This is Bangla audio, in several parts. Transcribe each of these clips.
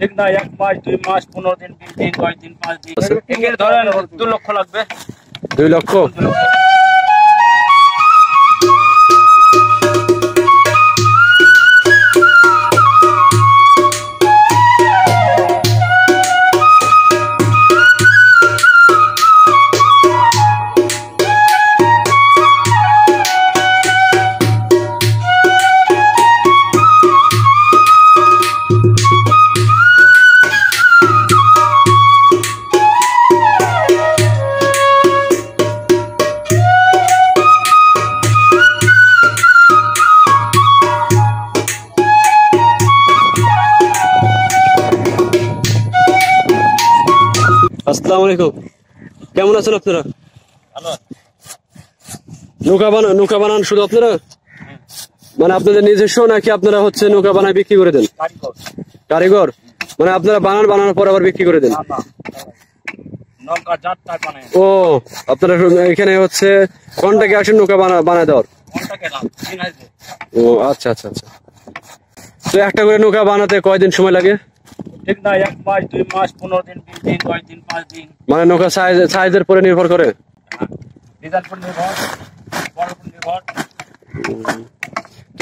ঠিক না, 1 মাস 2 মাস 15 দিন 20 দিন 10 দিন 5 দিন এর ধরেন 2 লক্ষ লাগবে। 2 লক্ষ। আসসালামু আলাইকুম, কেমন আছেন আপনারা? নৌকা বানান শুধু আপনারা, মানে আপনাদের নিজস্ব নাকি আপনারা হচ্ছে নৌকা বানায় বিক্রি করে দেন? কারিগর, মানে আপনারা বানানোর পর আবার বিক্রি করে দেন? ও, আপনারা এখানে হচ্ছে কন্ট্রাক্টে আসেন নৌকা বানায় দেওয়ার? ও আচ্ছা আচ্ছা আচ্ছা। তো একটা করে নৌকা বানাতে কয়দিন সময় লাগে? ঠিক না, 1 মাস 2 মাস 15 দিন 20 দিন 10 দিন 5 দিন। মানে নৌকা সাইজের পরে নির্ভর করে? ডিজাইন পর নির্ভর, বড় পর নির্ভর।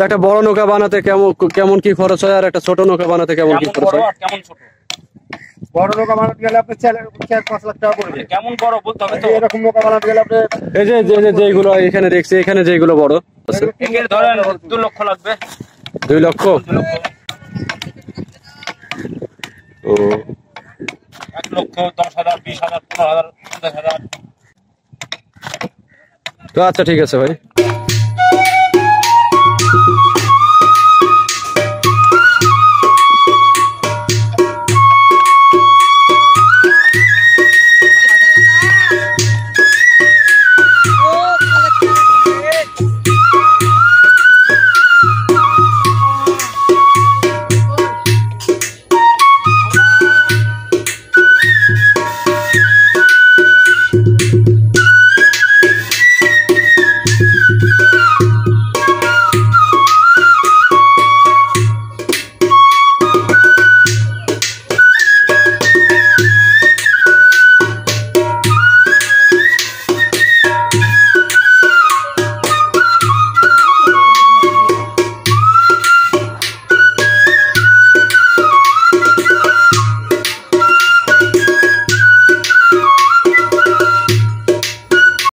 একটা বড় নৌকা বানাতে কেমন কি খরচ হয়, আর একটা ছোট নৌকা বানাতে কেমন কি খরচ হয়? কেমন ছোট? বড় নৌকা বানাতে গেলে আপনি 4-5 লাখ টাকা পড়বে। কেমন বড় বলতে হবে তো। এরকম নৌকা বানাতে গেলে আপনি এই যে যেগুলো এখানে দেখছি, এখানে যেগুলো বড় আছে এর ধরেন 2 লক্ষ লাগবে। 2 লক্ষ। ও 1 লক্ষ 10,000 20,000 15,000 50,000। তো আচ্ছা ঠিক আছে ভাই।